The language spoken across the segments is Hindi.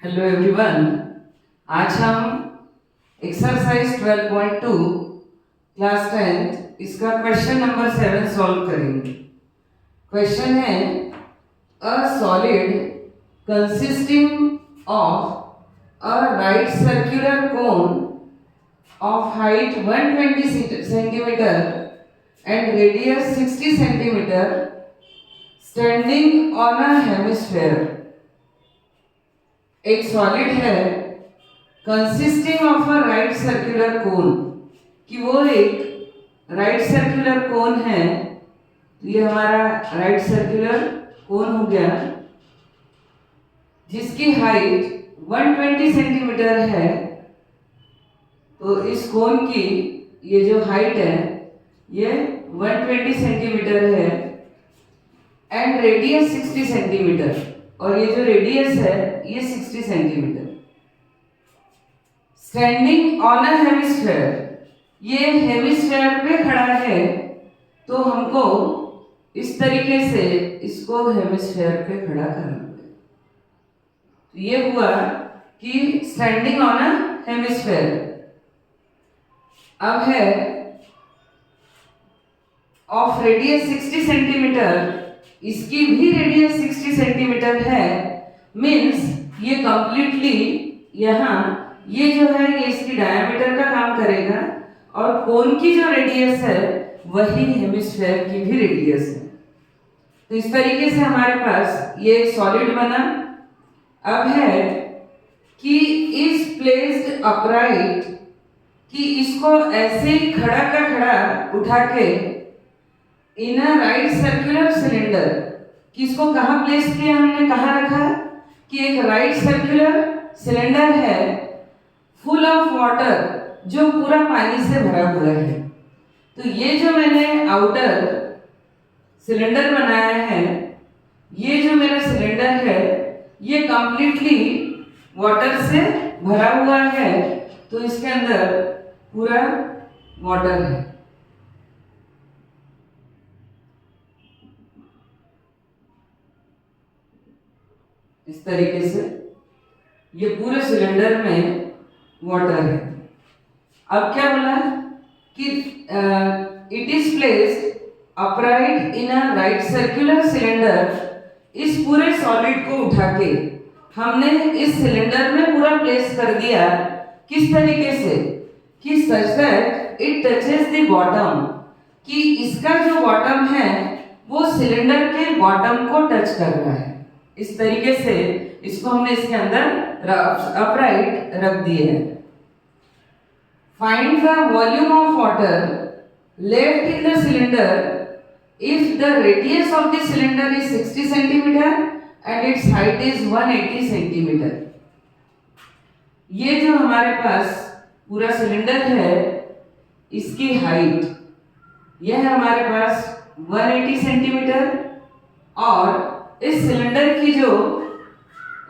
Hello everyone. आज हम एक्सरसाइज 12.2 क्लास 10 इसका क्वेश्चन नंबर 7 सॉल्व करेंगे। क्वेश्चन है a solid consisting of a right circular cone of height 120 centimetre and radius 60 centimetre standing on a hemisphere. एक सॉलिड है consisting of a right circular cone, कि वो एक राइट सर्कुलर कोन है। तो ये हमारा राइट सर्कुलर कोन हो गया जिसकी हाइट 120 सेंटीमीटर है। तो इस कोन की ये जो हाइट है ये 120 सेंटीमीटर है एंड रेडियस 60 सेंटीमीटर, और ये जो रेडियस है ये 60 centimetre. Standing on a hemisphere, ये हेमिस्फेयर पे खड़ा है, तो हमको इस तरीके से इसको हेमिस्फेयर पे खड़ा करना है। तो ये हुआ कि स्टैंडिंग ऑन अ हेमिस्फेयर। अब है ऑफ रेडियस 60 सेंटीमीटर, इसकी भी रेडियस 60 सेंटीमीटर है। मीन्स ये कंप्लीटली यहाँ ये जो है ये इसकी डायमीटर का काम करेगा, और कोन की जो रेडियस है वही हेमिस्फेयर की भी रेडियस है। तो इस तरीके से हमारे पास ये एक सॉलिड बना। अब है कि इज प्लेस्ड अपराइट, कि इसको ऐसे ही खड़ा का खड़ा उठा के इन अ राइट सर्कुलर सिलेंडर, कि इसको कहाँ प्लेस किया हमने, कहाँ रखा, कि एक राइट सर्कुलर सिलेंडर है फुल ऑफ वाटर, जो पूरा पानी से भरा हुआ है। तो ये जो मैंने आउटर सिलेंडर बनाया है, ये जो मेरा सिलेंडर है ये कंप्लीटली वाटर से भरा हुआ है। तो इसके अंदर पूरा वाटर है। इस तरीके से ये पूरे सिलेंडर में वाटर है। अब क्या बोला कि it is placed upright in a right circular cylinder. इस पूरे सॉलिड को उठा के हमने इस सिलेंडर में पूरा प्लेस कर दिया। किस तरीके से, कि such that it touches the bottom, कि इसका जो बॉटम है वो सिलेंडर के बॉटम को टच कर रहा है। इस तरीके से इसको हमने इसके अंदर अपराइट रख दिए हैं। Find the volume of water left in the cylinder if the radius of the cylinder is 60 centimetre and it's height is 180 centimetre. ये जो हमारे पास पूरा सिलेंडर है इसकी हाइट यह है हमारे पास 180 सेंटीमीटर, और इस सिलेंडर की जो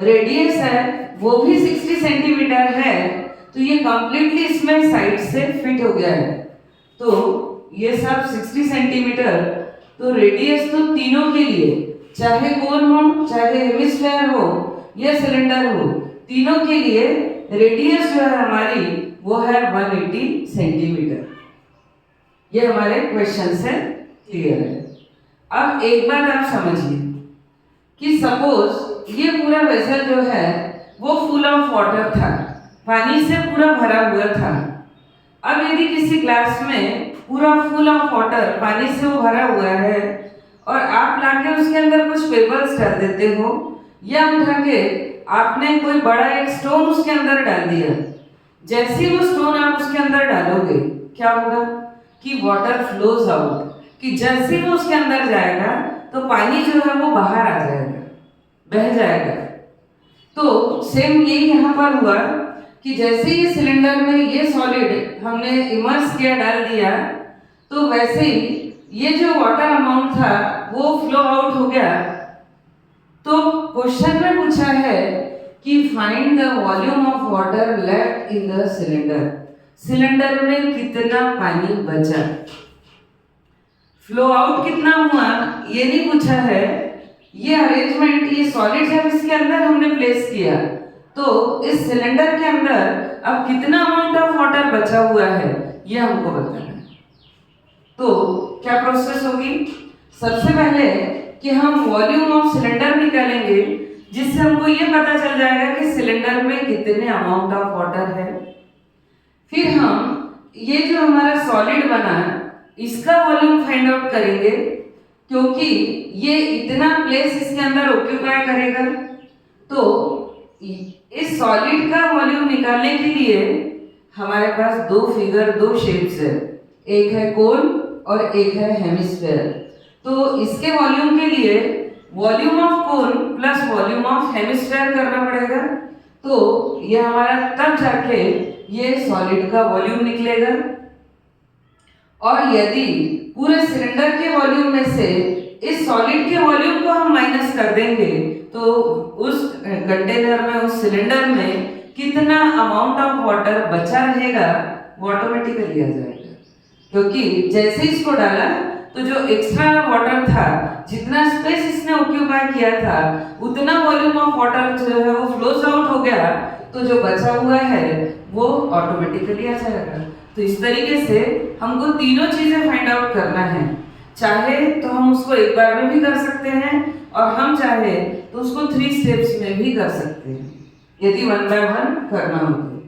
रेडियस है वो भी 60 सेंटीमीटर है। तो ये कंप्लीटली इसमें साइड से फिट हो गया है। तो ये सब 60 सेंटीमीटर। तो रेडियस तो तीनों के लिए, चाहे कोन हो, चाहे हेमिस्फेयर हो या सिलेंडर हो, तीनों के लिए रेडियस जो है हमारी वो है 180 सेंटीमीटर। ये हमारे क्वेश्चन से क्लियर है। अब एक बात आप समझिए कि सपोज ये पूरा वेसल जो है वो फुल ऑफ वाटर था, पानी से पूरा भरा हुआ था। अब यदि किसी ग्लास में पूरा फुल ऑफ वाटर पानी से वो भरा हुआ है और आप लाके उसके अंदर कुछ पेपर्स डाल देते हो, या उठा के आपने कोई बड़ा एक स्टोन उसके अंदर डाल दिया, जैसे ही वो स्टोन आप उसके अंदर डालोगे क्या होगा कि वाटर फ्लोज आउट, कि जैसे ही वो उसके अंदर जाएगा तो पानी जो है वो बाहर आ जाएगा, बह जाएगा। तो सेम यही यहाँ पर हुआ कि जैसे ही सिलेंडर में ये सॉलिड हमने इमर्स किया, डाल दिया, तो वैसे ही ये जो वाटर अमाउंट था वो फ्लो आउट हो गया। तो क्वेश्चन में पूछा है कि find the volume of water left in the cylinder. Cylinder में कितना पानी बचा, फ्लो आउट कितना हुआ ये नहीं पूछा है। ये अरेंजमेंट, ये सॉलिड जब इसके अंदर हमने प्लेस किया, तो इस सिलेंडर के अंदर अब कितना अमाउंट ऑफ वाटर बचा हुआ है ये हमको बताना है। तो क्या प्रोसेस होगी, सबसे पहले कि हम वॉल्यूम ऑफ सिलेंडर निकालेंगे, जिससे हमको ये पता चल जाएगा कि सिलेंडर में कितने अमाउंट ऑफ वाटर है। फिर हम ये जो हमारा सॉलिड बना इसका वॉल्यूम फाइंड आउट करेंगे, क्योंकि ये इतना प्लेस इसके अंदर ऑक्यूपाई करेगा। तो इस सॉलिड का वॉल्यूम निकालने के लिए हमारे पास दो शेप्स है, एक है कोन और एक है हेमिस्फेयर। तो इसके वॉल्यूम के लिए volume of cone plus volume of hemisphere करना पड़ेगा। तो ये हमारा तब जाके ये सॉलिड का वॉल्यूम निकलेगा। और यदि पूरे सिलेंडर के वॉल्यूम में से इस सॉलिड के वॉल्यूम को हम माइनस कर देंगे, तो उस कंटेनर में, उस सिलेंडर में कितना अमाउंट ऑफ वाटर बचा रहेगा वो ऑटोमेटिकली आ जाएगा। क्योंकि जैसे इसको डाला तो जो एक्स्ट्रा वाटर था, जितना स्पेस इसने ऑक्यूपाई किया था, उतना वॉल्यूम ऑफ वाटर जो है वो फ्लोज आउट हो गया। तो जो बचा हुआ है वो ऑटोमेटिकली आ जाएगा। तो इस तरीके से हमको तीनों चीजें फाइंड आउट करना है। चाहे तो हम उसको एक बार में भी कर सकते हैं, और हम चाहे तो उसको 3 स्टेप्स में भी कर सकते हैं, यदि 1 बाय 1 करना हो तो।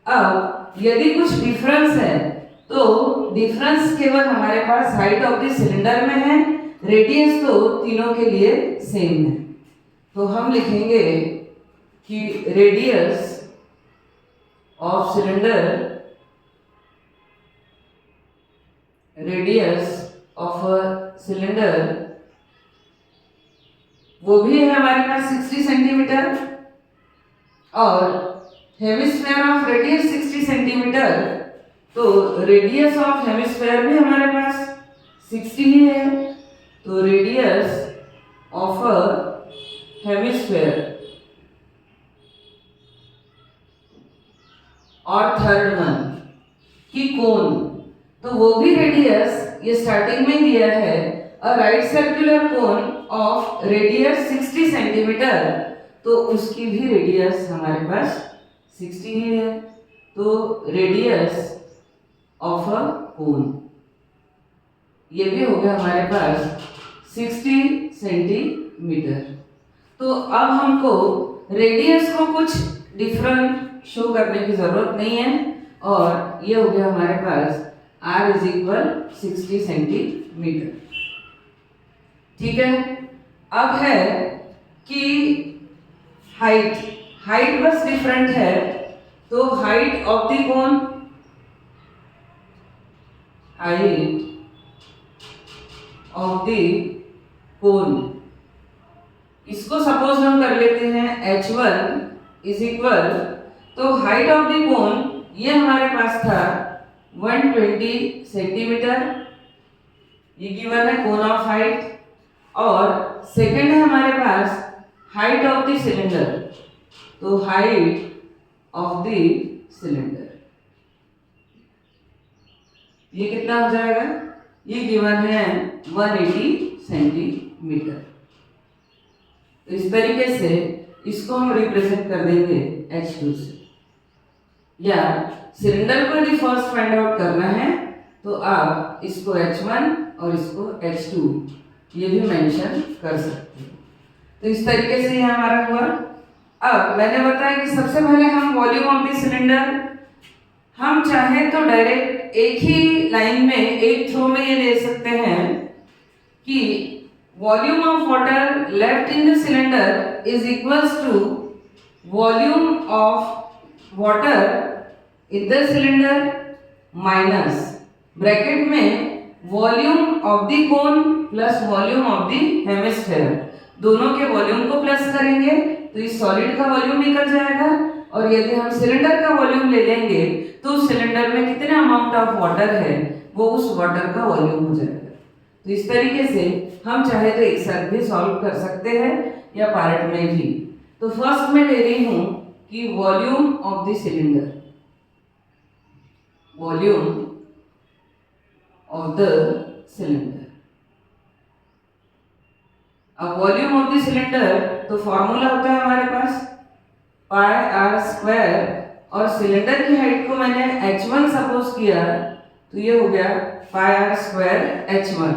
अब यदि कुछ डिफरेंस है तो डिफरेंस केवल हमारे पास हाइट ऑफ द सिलेंडर में है, रेडियस तो तीनों के लिए सेम है। तो हम लिखेंगे कि radius of cylinder, radius of cylinder वो भी है हमारे पास 60 सेंटीमीटर, और हेमिस्फेयर ऑफ रेडियस 60 सेंटीमीटर। तो रेडियस ऑफ हेमिस्फेयर भी हमारे पास 60 ही है। तो रेडियस ऑफ हेमिस्फेयर, और थर्ड वन की कोन, तो वो भी रेडियस ये स्टार्टिंग में दिया है, और right circular cone of radius 60 centimetre, तो उसकी भी रेडियस हमारे पास 60 ही है। तो रेडियस ऑफ अ कोन ये भी हो गया हमारे पास 60 सेंटीमीटर। तो अब हमको रेडियस को कुछ डिफरेंट शो करने की जरूरत नहीं है, और ये हो गया हमारे पास R इज इक्वल 60 सेंटीमीटर। ठीक है। अब है कि हाइट बस डिफरेंट है। तो height of the cone, height of the कोन, इसको सपोज हम कर लेते हैं H1 इज इक्वल, तो हाइट ऑफ द कोन ये हमारे पास था 120 सेंटीमीटर, ये गिवन है कोन ऑफ हाइट। और सेकंड है हमारे पास हाइट ऑफ द सिलेंडर, तो हाइट ऑफ द सिलेंडर ये कितना हो जाएगा, ये गिवन है 180 सेंटीमीटर। इस तरीके से इसको हम रिप्रेजेंट कर देंगे H2 से। या सिलेंडर को यदि फर्स्ट फाइंड आउट करना है तो आप इसको H1 और इसको H2 ये भी मेंशन कर सकते हो। तो इस तरीके से ये हमारा हुआ। अब मैंने बताया कि सबसे पहले हम वॉल्यूम ऑफ द सिलेंडर, हम चाहे तो डायरेक्ट एक ही लाइन में, एक थ्रो में ये दे सकते हैं कि volume of water left in the cylinder is equals to volume of water in the cylinder minus bracket में volume of the cone plus volume of the hemisphere, दोनों के वॉल्यूम को प्लस करेंगे तो इस सॉलिड का वॉल्यूम निकल जाएगा। और यदि हम सिलेंडर का वॉल्यूम ले लेंगे तो उस सिलेंडर में कितना अमाउंट ऑफ वाटर है वो उस वाटर का वॉल्यूम हो जाएगा। तो इस तरीके से हम चाहे तो एक साथ भी सॉल्व कर सकते हैं या पार्ट में भी। तो फर्स्ट में ले रही हूं कि volume of the cylinder, volume of the cylinder. अब वॉल्यूम ऑफ द सिलेंडर तो फॉर्मूला होता है हमारे पास पाई आर स्क्वायर और सिलेंडर की हाइट को मैंने h1 सपोज किया, तो ये हो गया पाई आर स्क्वायर h1।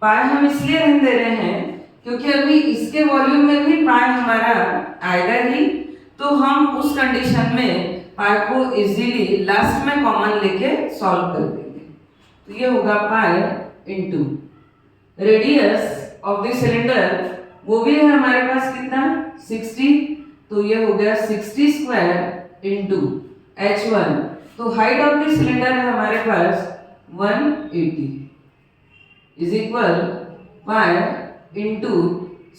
पाई हम इसलिए रहने दे रहे हैं क्योंकि अभी इसके वॉल्यूम में भी पाई हमारा आएगा ही, तो हम उस कंडीशन में पाई को इजीली लास्ट में कॉमन लेके सॉल्व कर देंगे। तो ये होगा pi into radius of the cylinder, वो भी है हमारे पास कितना 60, तो ये हो गया 60 स्क्वायर इंटू h1। तो हाइट ऑफ द सिलेंडर है हमारे पास 180 is equal pi into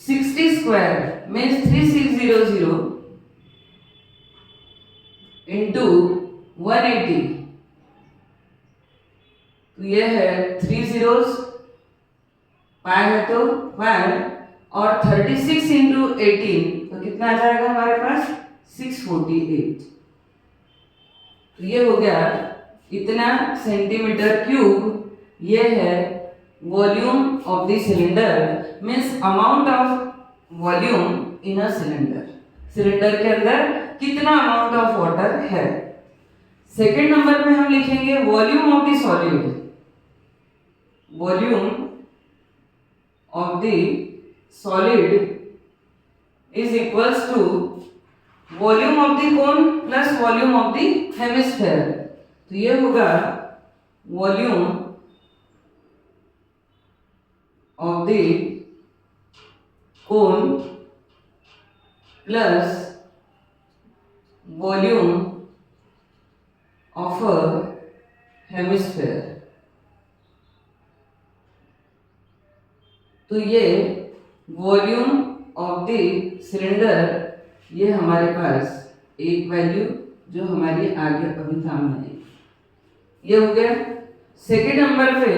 60 square means 3600 into 180, तो ये है 3 zeros, पाई है तो पाई, और 36 इंटू 18 तो कितना आ जाएगा हमारे पास 648। तो ये हो गया इतना सेंटीमीटर क्यूब, ये है volume of the cylinder, means amount of volume in a cylinder. Cylinder के अंदर कितना अमाउंट ऑफ वाटर है। सेकेंड नंबर पे हम लिखेंगे volume of the solid. Volume of the solid is equals to volume of the cone plus volume of the hemisphere. तो ये होगा volume of the cone plus volume of a hemisphere. तो ये वॉल्यूम ऑफ द सिलेंडर, ये हमारे पास एक वैल्यू जो हमारी आगे अभी काम आएगी, ये हो गया। सेकेंड नंबर पे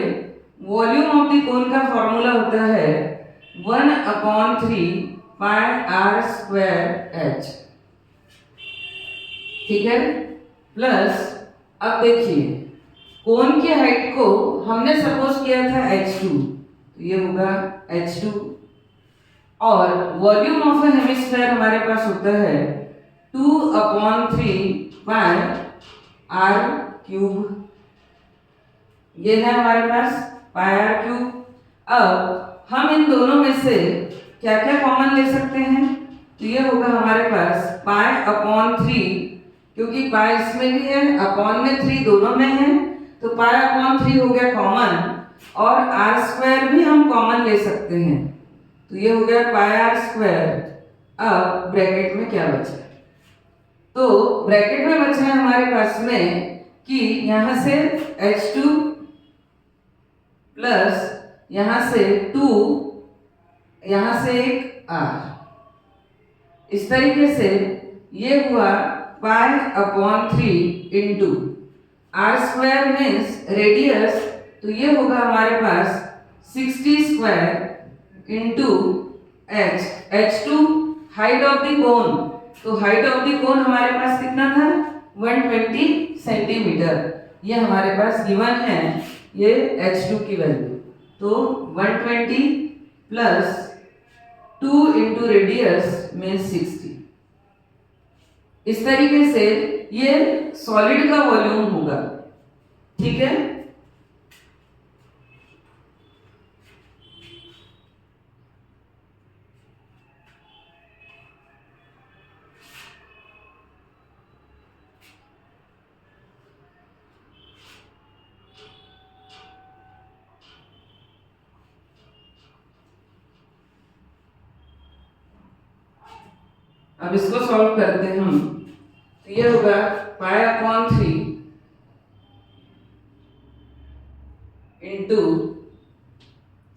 वॉल्यूम ऑफ द कोन का फॉर्मूला होता है 1/3 पाई आर स्क्वायर एच, ठीक है। प्लस अब देखिए कोन की हाइट को हमने सपोज किया था h2, तो ये होगा h2, और वॉल्यूम ऑफ ए हेमिस्फेयर हमारे पास होता है 2/3 पाई आर क्यूब, ये है हमारे पास पाई आर क्यूब। अब हम इन दोनों में से क्या क्या कॉमन ले सकते हैं, तो ये होगा हमारे पास पाई/3, क्योंकि पाई इसमें भी है, अपॉन में 3 दोनों में है, तो पाई/3 हो गया कॉमन, और आर स्क्वायर भी हम कॉमन ले सकते हैं, तो ये हो गया पाई आर स्क्वायर। अब ब्रैकेट में क्या बचा, तो ब्रैकेट में बचा है हमारे पास में कि यहां से h2 प्लस यहां से 2, यहां से एक r, इस तरीके से ये हुआ पाई/3 into r square means radius, तो ये होगा हमारे पास 60 square into h2 height of the cone, तो हाइट ऑफ द कोन हमारे पास कितना था 120 सेंटीमीटर, ये हमारे पास गिवन है ये h2 की वैल्यू, तो 120 प्लस 2 इंटू रेडियस मीन्स 60। इस तरीके से ये सॉलिड का वॉल्यूम होगा, ठीक है। अब इसको सॉल्व करते हैं हम, तो ये होगा पाई/3 इंटू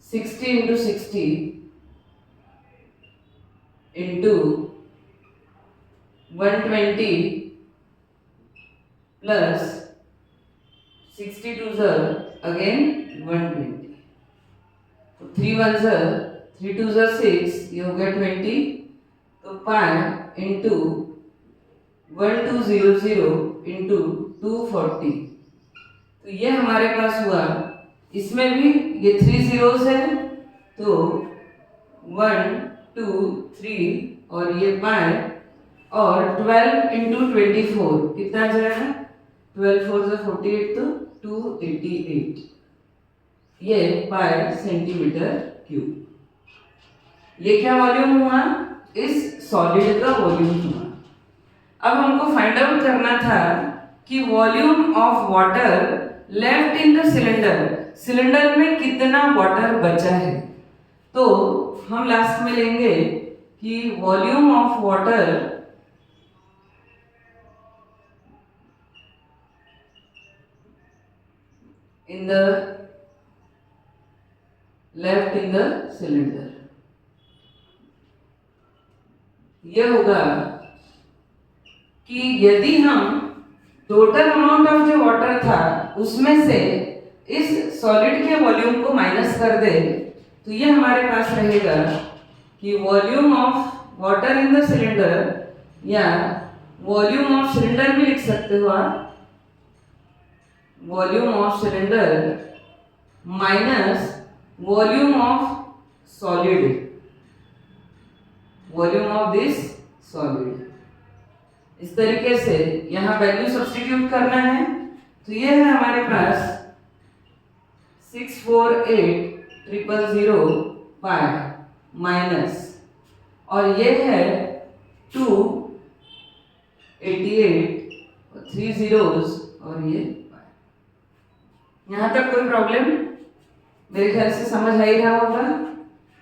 60 इंटू 60 इंटू 120 प्लस 60 टू ज़र अगेन 120, तो 3 1 ज़र 3 2 ज़र 6, ये हो गया 20, तो पाई इंटू 1200 इंटू 240, तो ये हमारे पास हुआ, इसमें भी ये 3 zeros है, तो 1 2 3 और ये पाई, और 12 इंटू 24 कितना आ जाएगा? 12 4 से 48 तो 288 ये बाय सेंटीमीटर क्यूब। ये क्या वॉल्यूम हुआ? इस सॉलिड का वॉल्यूम हुआ। अब हमको फाइंड आउट करना था कि volume of water left in the cylinder, cylinder में कितना वाटर बचा है। तो हम लास्ट में लेंगे कि volume of water in the left in the cylinder, यह होगा कि यदि हम टोटल अमाउंट ऑफ जो वाटर था उसमें से इस सॉलिड के वॉल्यूम को माइनस कर दे तो ये हमारे पास रहेगा कि volume of water in the cylinder, या वॉल्यूम ऑफ सिलेंडर भी लिख सकते हो आप, volume of cylinder minus volume of solid, volume of this solid. इस तरीके से यहाँ वैल्यू सब्स्टिट्यूट करना है तो ये है हमारे पास 648,000 पाई माइनस, और ये है 288 और 3 zeros और ये पाई। यहाँ तक कोई प्रॉब्लम? मेरे ख्याल से समझ आ ही रहा होगा।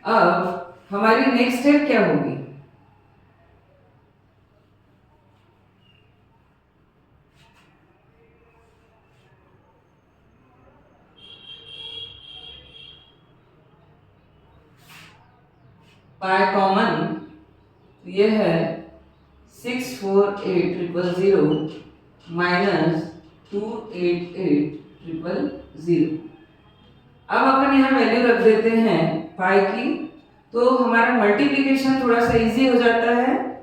अब हमारी नेक्स्ट स्टेप क्या होगी? पाई कॉमन, ये है 648,000 माइनस 288,000। अब अपन यहाँ वैल्यू रख देते हैं पाई की, तो हमारा मल्टीप्लिकेशन थोड़ा सा इजी हो जाता है,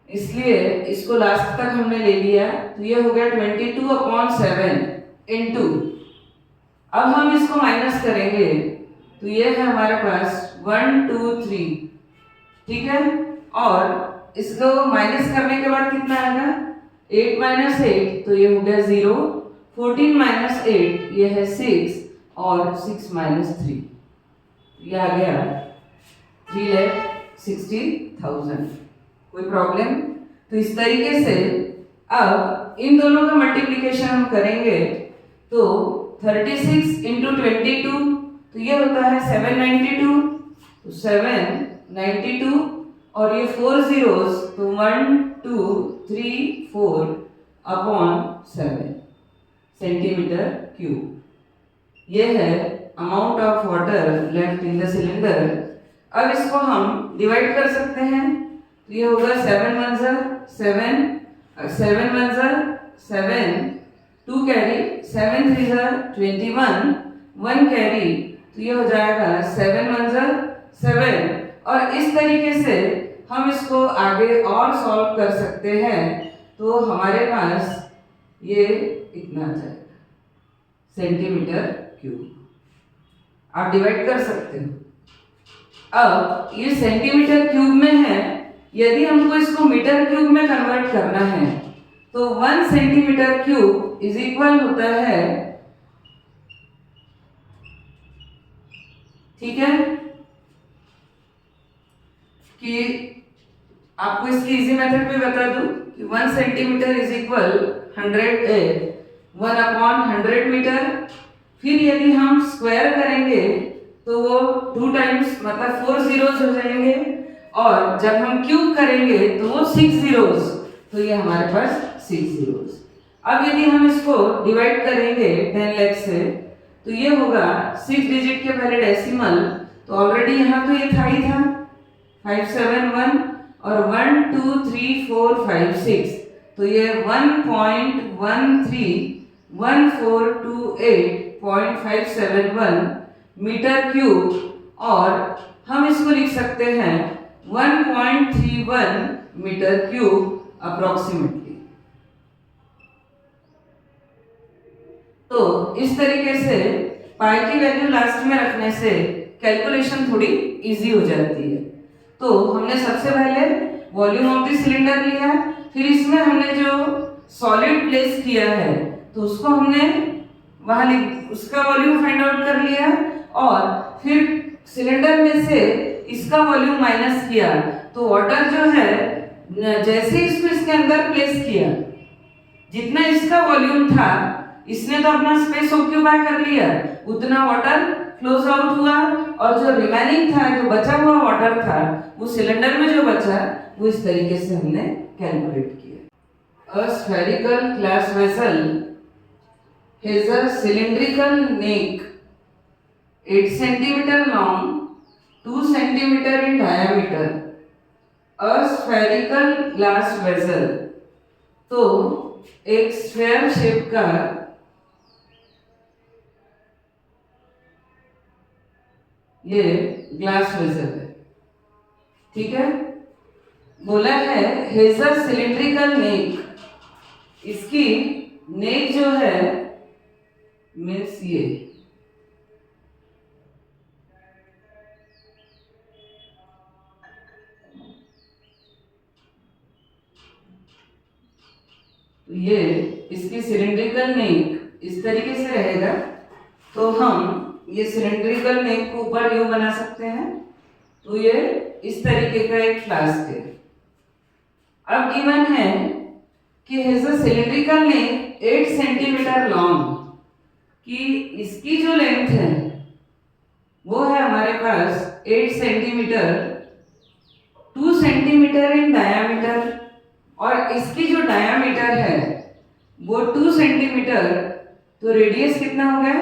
इसलिए इसको लास्ट तक हमने ले लिया। तो ये हो गया 22/7 इंटू, अब हम इसको माइनस करेंगे तो ये है हमारे पास 1 2 3, ठीक है। और इसको माइनस करने के बाद कितना आएगा? 8 - 8 तो ये हो गया 0, 14 - 8 ये है 6 और 6 - 3 ये आ गया 3,60,000। कोई प्रॉब्लम? तो इस तरीके से अब इन दोनों का मल्टीप्लिकेशन हम करेंगे तो 36 इंटू 22 तो ये होता है 792, तो 792 और ये 4 zeros तो 1 2 3 4 अपॉन 7 सेंटीमीटर क्यूब। ये है amount of water left in the cylinder. अब इसको हम डिवाइड कर सकते हैं तो ये होगा 7 1 7, 7 1 7, 2 कैरी, 7 3 21, 1 कैरी, तो ये हो जाएगा 7 1 7। और इस तरीके से हम इसको आगे और सॉल्व कर सकते हैं तो हमारे पास ये इतना आ जाएगा सेंटीमीटर क्यूब। आप डिवाइड कर सकते हो। अब ये सेंटीमीटर क्यूब में है, यदि हमको इसको मीटर क्यूब में कन्वर्ट करना है तो 1 सेंटीमीटर क्यूब इज इक्वल होता है, ठीक है, कि आपको इसकी इजी मेथड भी बता दूं कि 1 सेंटीमीटर इज इक्वल 1/100 मीटर। फिर यदि हम स्क्वायर करेंगे तो वो 2 टाइम्स मतलब 4 zeros हो जाएंगे, और जब हम क्यूब करेंगे तो वो 6 zeros, तो ये हमारे पास 6 zeros। अब यदि हम इसको डिवाइड करेंगे 10 लाख से तो ये होगा 6 डिजिट के पहले डेसिमल, तो ऑलरेडी यहाँ तो ये था ही था 571 और 1 2 3 4 5 6, तो ये 1.131428.571 मीटर क्यूब, और हम इसको लिख सकते हैं 1.31 मीटर क्यूब अप्रोक्सीमेटली। तो इस तरीके से पाई की वैल्यू लास्ट में रखने से कैलकुलेशन थोड़ी इजी हो जाती है। तो हमने सबसे पहले वॉल्यूम ऑफ द सिलेंडर लिया, फिर इसमें हमने जो सॉलिड प्लेस किया है तो उसको हमने वहां उसका वॉल्यूम फाइंड आउट कर लिया, और फिर सिलेंडर में से इसका वॉल्यूम माइनस किया, तो वाटर जो है जैसे इसको इसके अंदर प्लेस किया, जितना इसका वॉल्यूम था इसने तो अपना स्पेस ऑक्यूपाई कर लिया, उतना वाटर फ्लोज आउट हुआ, और जो रिमेनिंग था, जो बचा हुआ वाटर था, वो सिलेंडर में जो बचा वो इस तरीके से हमने कैलकुलेट किया। A spherical glass vessel has a cylindrical neck 8 centimeter long, 2 centimeter in diameter. A spherical glass vessel, तो एक स्फेयर शेप का ये ग्लास वेसल है, ठीक है। बोला है हैज अ सिलिंड्रिकल नेक, इसकी नेक जो है मीन्स ये, तो ये इसकी सिलिंड्रिकल नेक इस तरीके से रहेगा, तो हम ये सिलिंड्रिकल नेक को ऊपर यूं बना सकते हैं, तो ये इस तरीके का एक फ्लास्क है। अब गिवन है कि has a cylindrical neck 8 centimetre long, कि इसकी जो लेंथ है वो है हमारे पास 8 सेंटीमीटर, 2 सेंटीमीटर इन डायामीटर, और इसकी जो डायामीटर है वो 2 सेंटीमीटर, तो रेडियस कितना हो गया,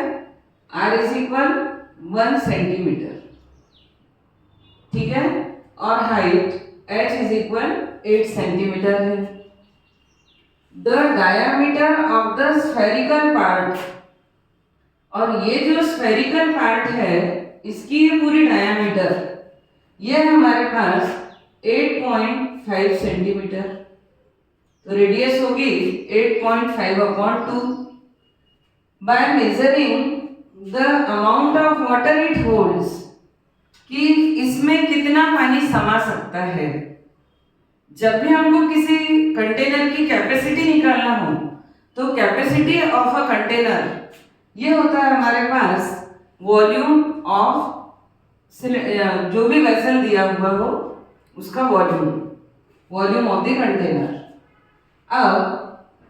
r इज इक्वल 1 सेंटीमीटर, ठीक है, और height h is equal 8 centimetre है। The diameter of the spherical part, और ये जो स्फेरिकल पार्ट है इसकी ये पूरी डायामीटर, ये हमारे पास 8.5 सेंटीमीटर, तो रेडियस होगी 8.5/2। By measuring the amount of water it holds, कि इसमें कितना पानी समा सकता है। जब भी हमको किसी कंटेनर की कैपेसिटी निकालना हो, तो कैपेसिटी ऑफ अ कंटेनर ये होता है हमारे पास वॉल्यूम ऑफ जो भी वेसल दिया हुआ हो उसका वॉल्यूम ऑफ द कंटेनर। अब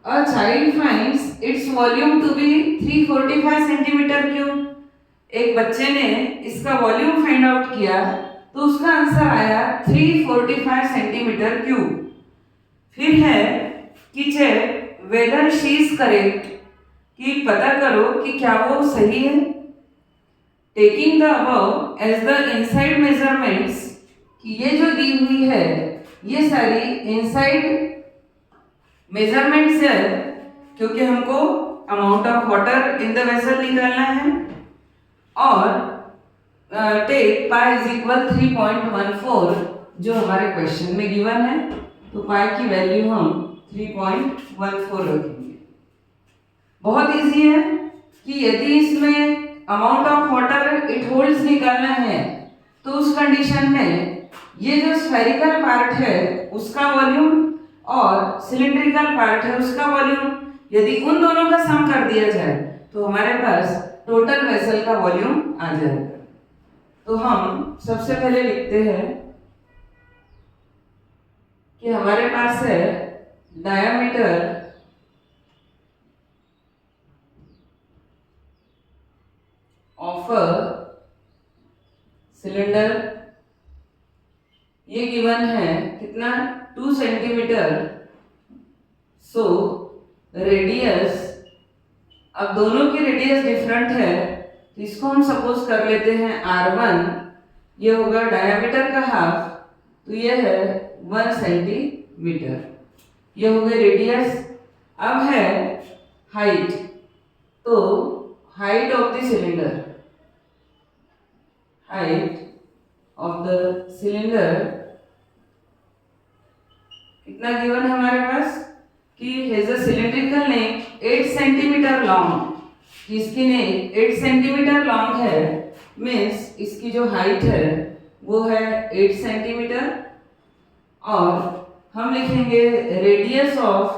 a child finds its volume to be 345 centimeter cube, एक बच्चे ने इसका वॉल्यूम फाइंड आउट किया, तो उसका आंसर आया 345 सेंटीमीटर क्यूब। फिर है कि check whether she is correct, कि पता करो कि क्या वो सही है। Taking the above as the inside measurements, कि ये जो दी हुई है ये सारी इनसाइड मेजरमेंट्स है, क्योंकि हमको amount of water in the vessel निकालना है, और टेक पाई इज इक्वल 3.14 जो हमारे क्वेश्चन में गिवन है, तो पाई की वैल्यू हम 3.14 रखेंगे। बहुत इजी है कि यदि इसमें amount of water it holds निकालना है, तो उस कंडीशन में ये जो स्फेरिकल पार्ट है उसका वॉल्यूम और सिलिंड्रिकल पार्ट है उसका वॉल्यूम, यदि उन दोनों का सम कर दिया जाए तो हमारे पास टोटल वेसल का वॉल्यूम आ जाएगा। तो हम सबसे पहले लिखते हैं कि हमारे पास है डायामीटर ऑफ अ सिलेंडर, ये गिवन है कितना, 2 सेंटीमीटर। सो रेडियस, अब दोनों की रेडियस डिफरेंट है, तो इसको हम सपोज कर लेते हैं r1, ये होगा डायामीटर का हाफ, तो ये है 1 सेंटीमीटर, ये हो गई रेडियस। अब है हाइट, तो height of the cylinder, height of the cylinder कितना गिवन है हमारे पास, कि has a cylindrical neck 8 centimetre long, इसकी नेक 8 सेंटीमीटर लॉन्ग है, मीन्स इसकी जो हाइट है वो है 8 सेंटीमीटर, और हम लिखेंगे radius of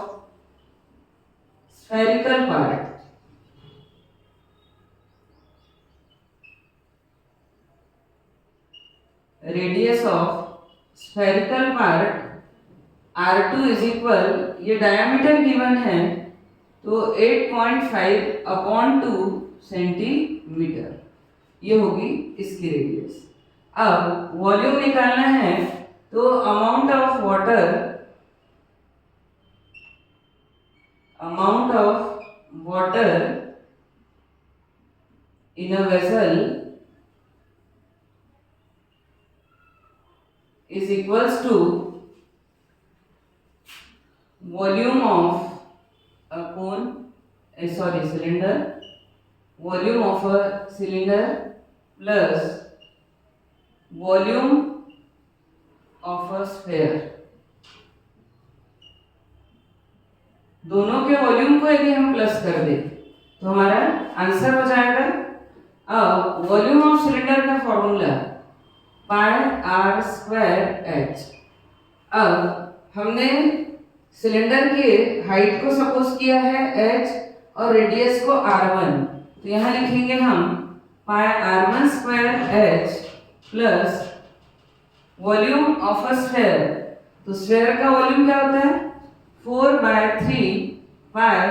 spherical part. Radius of spherical part R2 is equal, ये डायमीटर गिवन है तो 8.5/2 सेंटीमीटर, ये होगी इसकी रेडियस। अब वॉल्यूम निकालना है तो amount of water in a vessel is equals to volume of a cylinder, volume of a cylinder plus volume of a sphere। दोनों के वॉल्यूम को यदि हम प्लस कर दें तो हमारा आंसर हो जाएगा। अब वॉल्यूम ऑफ सिलेंडर का फॉर्मूला πr²h। अब हमने सिलेंडर के हाइट को सपोज किया है h और रेडियस को r1, तो यहाँ लिखेंगे हम πr1² plus volume of a sphere. तो स्फेयर का वॉल्यूम क्या होता है 4/3 पाई,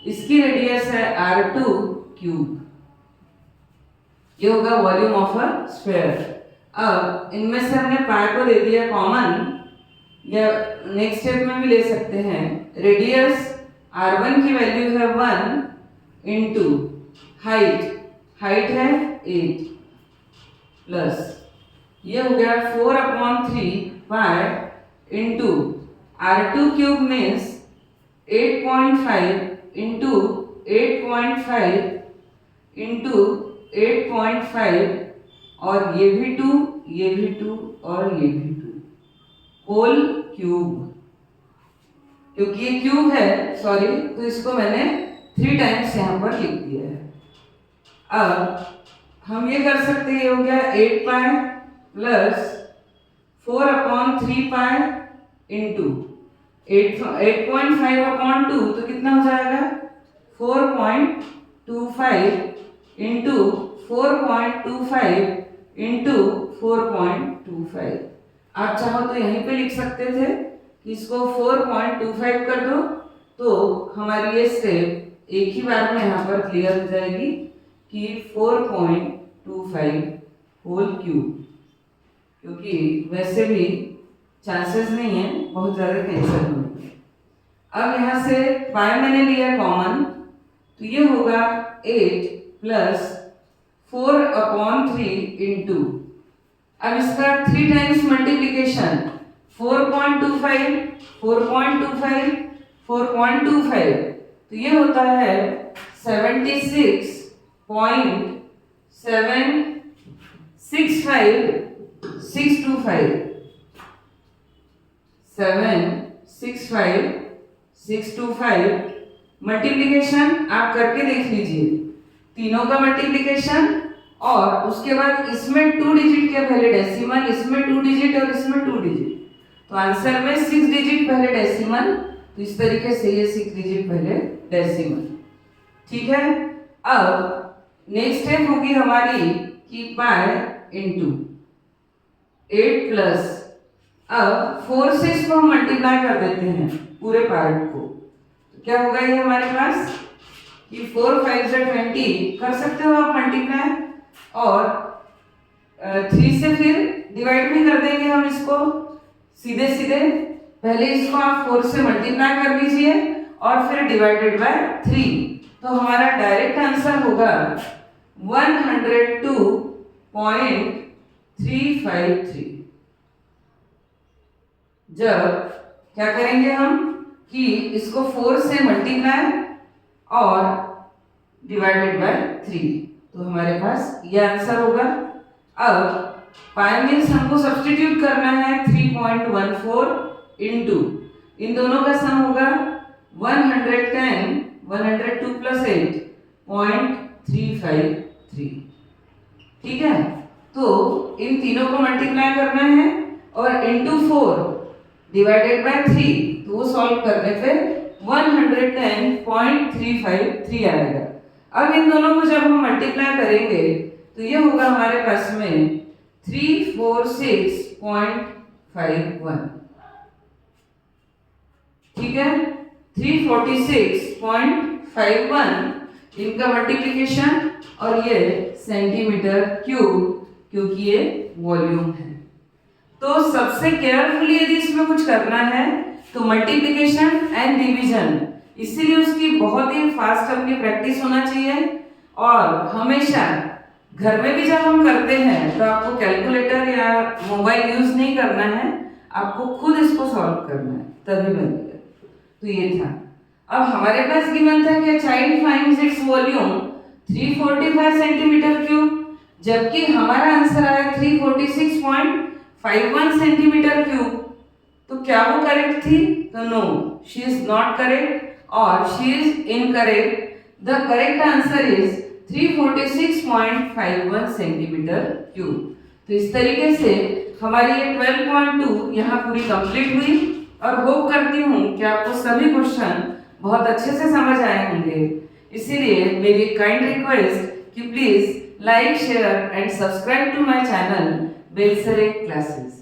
इसकी रेडियस है r2³, ये होगा वॉल्यूम ऑफ अ स्फेयर। अब इनमें से हमने पाई को दे दिया कॉमन, या नेक्स्ट स्टेप में भी ले सकते हैं। रेडियस r1 की वैल्यू है 1 इंटू हाइट है 8 प्लस ये हो गया 4/3 pi into r2³ means 8.5 into 8.5 into 8.5 और ये भी 2 और ये भी 2 होल क्यूब। क्योंकि ये क्यूब है सॉरी, तो इसको मैंने 3 टाइम्स यहाँ पर लिख दिया है। अब हम ये कर सकते हैं, ये हो गया 8 पाई प्लस 4/3 पाई इंटू 8.5/2, तो कितना हो जाएगा 4.25 इंटू 4.25 इंटू 4.25। आप चाहो तो यहीं पे लिख सकते थे कि इसको 4.25 कर दो, तो हमारी ये स्टेप एक ही बार में यहाँ पर क्लियर हो जाएगी कि 4.25 होल क्यूब, क्योंकि वैसे भी चांसेस नहीं है बहुत ज़्यादा कैंसिल होने के। अब यहाँ से पाई मैंने लिया कॉमन, तो ये होगा 8 प्लस 4/3 इंटू, अब इसका 3 टाइम्स मल्टीप्लीकेशन 4.25, तो ये होता है 76.765,625 मल्टीप्लीकेशन आप करके देख लीजिए, तीनों का मल्टीप्लीकेशन, और उसके बाद इसमें 2 डिजिट के पहले डेसिमल, इसमें 2 डिजिट और इसमें 2 डिजिट, तो आंसर में 6 डिजिट पहले डेसिमल, तो इस तरीके से ये 6 डिजिट पहले डेसिमल। ठीक है। अब नेक्स्ट स्टेप होगी हमारी कि पाई इंटू 8 प्लस, अब 4 से इसको हम मल्टीप्लाई कर देते हैं पूरे पार्ट को, तो क्या होगा ये हमारे पास कि 4 5 20 कर सकते हो आप मल्टीप्लाई, और 3 से फिर डिवाइड भी कर देंगे हम इसको सीधे। पहले इसको आप 4 से मल्टीप्लाई कर लीजिए और फिर डिवाइडेड बाय 3, तो हमारा डायरेक्ट आंसर होगा 102.353। जब क्या करेंगे हम कि इसको 4 से मल्टीप्लाई और डिवाइडेड बाय 3, तो हमारे पास ये आंसर होगा। अब पाई मीन्स हमको सब्स्टिट्यूट करना है 3.14 इंटू, इन दोनों का सम होगा 102 प्लस 8.353। ठीक है, तो इन तीनों को मल्टीप्लाई करना है और इंटू 4, डिवाइडेड बाय 3, तो वो सॉल्व करने पे 110.353 आएगा। अब इन दोनों को जब हम मल्टीप्लाई करेंगे तो ये होगा हमारे पास में 346.51। ठीक है, 346.51 इनका मल्टीप्लिकेशन और ये सेंटीमीटर क्यूब, क्योंकि ये वॉल्यूम है। तो सबसे केयरफुली यदि इसमें कुछ करना है तो मल्टीप्लिकेशन एंड डिवीजन, इसीलिए उसकी बहुत ही फास्ट अपनी प्रैक्टिस होना चाहिए। और हमेशा घर में भी जब हम करते हैं तो आपको कैलकुलेटर या मोबाइल यूज नहीं करना है, आपको खुद इसको सॉल्व करना है, तभी बनेगा। तो ये था। अब हमारे पास गिवन था कि child finds its volume 345 centimetre cube, जबकि हमारा आंसर आया 346.51 सेंटीमीटर क्यूब। तो क्या वो करेक्ट थी? तो no, she is not correct और she is incorrect. The correct answer is 346.51 centimetre cube. तो इस तरीके से हमारी ये 12.2 यहाँ पूरी कंप्लीट हुई और होप करती हूँ कि आपको सभी क्वेश्चन बहुत अच्छे से समझ आए होंगे। इसीलिए मेरी काइंड रिक्वेस्ट कि please like, share and subscribe to my channel Belsare classes.